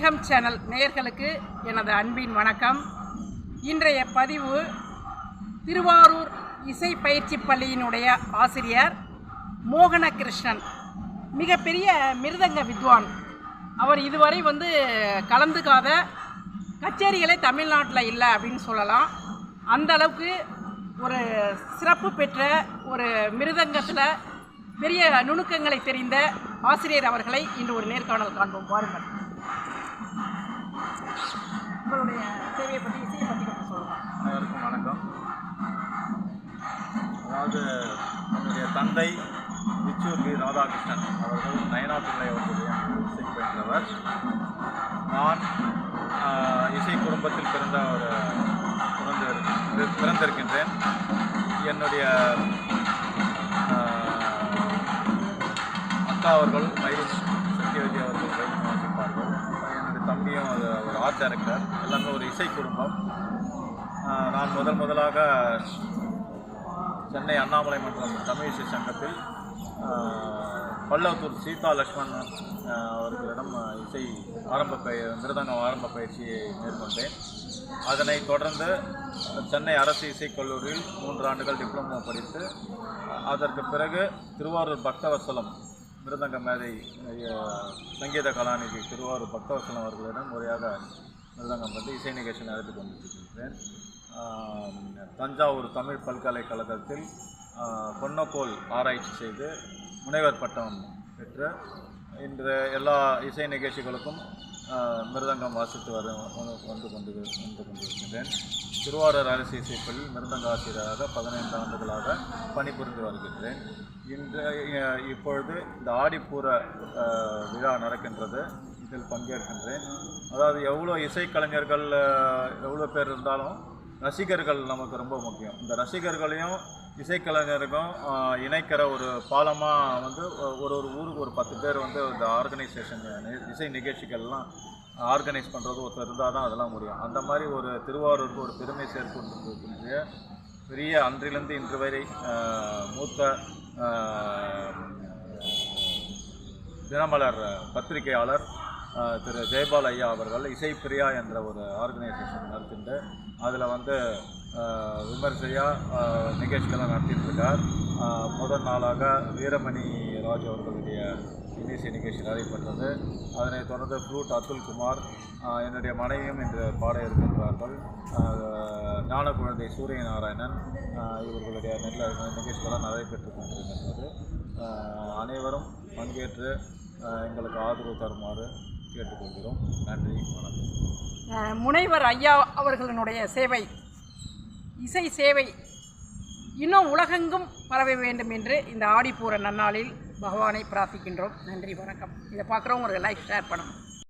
FM channel நேயர்களுக்கு எனது அன்பின் வணக்கம். இன்றைய பதிவு திருவாரூர் இசை பயிற்சி பள்ளியினுடைய ஆசிரியர் மோகனகிருஷ்ணன், மிகப்பெரிய மிருதங்க வித்வான். அவர் இதுவரை கலந்துக்காத கச்சேரிகளே தமிழ்நாட்டில் இல்லை அப்படின்னு சொல்லலாம். அந்த அளவுக்கு ஒரு சிறப்பு பெற்ற ஒரு மிருதங்கத்தில் பெரிய நுணுக்கங்களை தெரிந்த ஆசிரியர் அவர்களை இன்று ஒரு நேர்காணல் காண்போம். பாருங்கள். உங்களுடைய சேவையை பற்றி, இசையை பற்றி கொஞ்சம் சொல்லலாம். அனைவருக்கும் வணக்கம். அதாவது என்னுடைய தந்தை விச்சூர் வி ராதாகிருஷ்ணன் அவர்கள் நயனா பிள்ளை அவர்களுடைய இசை பயின்றவர். நான் இசை குடும்பத்தில் பிறந்திருக்கின்றேன். என்னுடைய அக்கா அவர்கள் வைரஸ் சத்யவதி அவர்கள் வைரஸ் வாசிப்பார்கள். என்னுடைய தம்பியும் ஒரு ஆர்ட் டைரக்டர். எல்லாமே ஒரு இசை குடும்பம். நான் முதலாக சென்னை அண்ணாமலை மன்றம் தமிழ் இசை சங்கத்தில் பல்லவத்தூர் சீதா லக்ஷ்மணன் அவர்களிடம் இசை மிருதங்கம் ஆரம்ப பயிற்சியை மேற்கொண்டேன். அதனைத் தொடர்ந்து சென்னை அரசு இசைக்கல்லூரியில் 3 ஆண்டுகள் டிப்ளமோ படித்து, அதற்கு பிறகு திருவாரூர் பக்தவத்சலம் மிருதங்க மேதை சங்கீத கலாநிதி திருவாரூர் பக்தவத்சலம் அவர்களிடம் முறையாக மிருதங்கம் வந்து இசை நிகழ்ச்சி நடத்தி கொண்டிருக்கின்றேன். தஞ்சாவூர் தமிழ் பல்கலைக்கழகத்தில் பொன்னக்கோள் ஆராய்ச்சி செய்து முனைவர் பட்டம் பெற்று இன்று எல்லா இசை நிகழ்ச்சிகளுக்கும் மிருதங்கம் வாசித்து வந்து கொண்டிருக்கின்றேன். திருவாரூர் அரசு இசைப்பள்ளி மிருதங்க ஆசிரியராக 15 ஆண்டுகளாக பணிபுரிந்து வருகின்றேன். இப்பொழுது இந்த ஆடிப்பூர விழா நடக்கின்றது. இதில் பங்கேற்கின்றேன். அதாவது எவ்வளோ இசைக்கலைஞர்கள் எவ்வளோ பேர் இருந்தாலும் ரசிகர்கள் நமக்கு ரொம்ப முக்கியம். இந்த ரசிகர்களையும் இசைக்கலைஞருக்கும் இணைக்கிற ஒரு பாலமாக ஒரு ஊருக்கு ஒரு 10 பேர் இந்த ஆர்கனைசேஷன் இசை நிகழ்ச்சிகள்லாம் ஆர்கனைஸ் பண்ணுறது ஒருத்தர் இருந்தால் தான் அதெல்லாம் முடியும். அந்த மாதிரி ஒரு திருவாரூருக்கு ஒரு பெருமை சேர்க்கின்ற பெரிய அன்றிலிருந்து இன்று வரை மூத்த தினமலர் பத்திரிகையாளர் திரு ஜெயபால் ஐயா அவர்கள் இசைப்பிரியா என்ற ஒரு ஆர்கனைசேஷன் நடத்திட்டு அதில் விமர்சையாக நிகழ்ச்சிகள்லாம் நடத்திட்டுருக்கார். முதல் நாளாக வீரமணி ராஜ் அவர்களுடைய இன்னிசை நிகழ்ச்சி நடைபெற்றது. அதனைத் தொடர்ந்து ஃப்ளூட் அத்துல்குமார், என்னுடைய மனைவியும் இன்று பாட இருக்கின்றார்கள். ஞான குழந்தை சூரிய நாராயணன், இவர்களுடைய நிகழ்ச்சிகள்லாம் நடைபெற்று கொண்டிருக்கின்றது. அனைவரும் பங்கேற்று எங்களுக்கு ஆதரவு தருமாறு கேட்டுக்கொள்கிறோம். நன்றி, வணக்கம். முனைவர் ஐயா அவர்களுடைய சேவை, இசை சேவை இன்னும் உலகெங்கும் பரவ வேண்டும் என்று இந்த ஆடிப்பூர நன்னாளில் பகவானை பிரார்த்திக்கின்றோம். நன்றி, வணக்கம். இதை பார்க்குறவங்க ஒரு லைக் ஷேர் பண்ணணும்.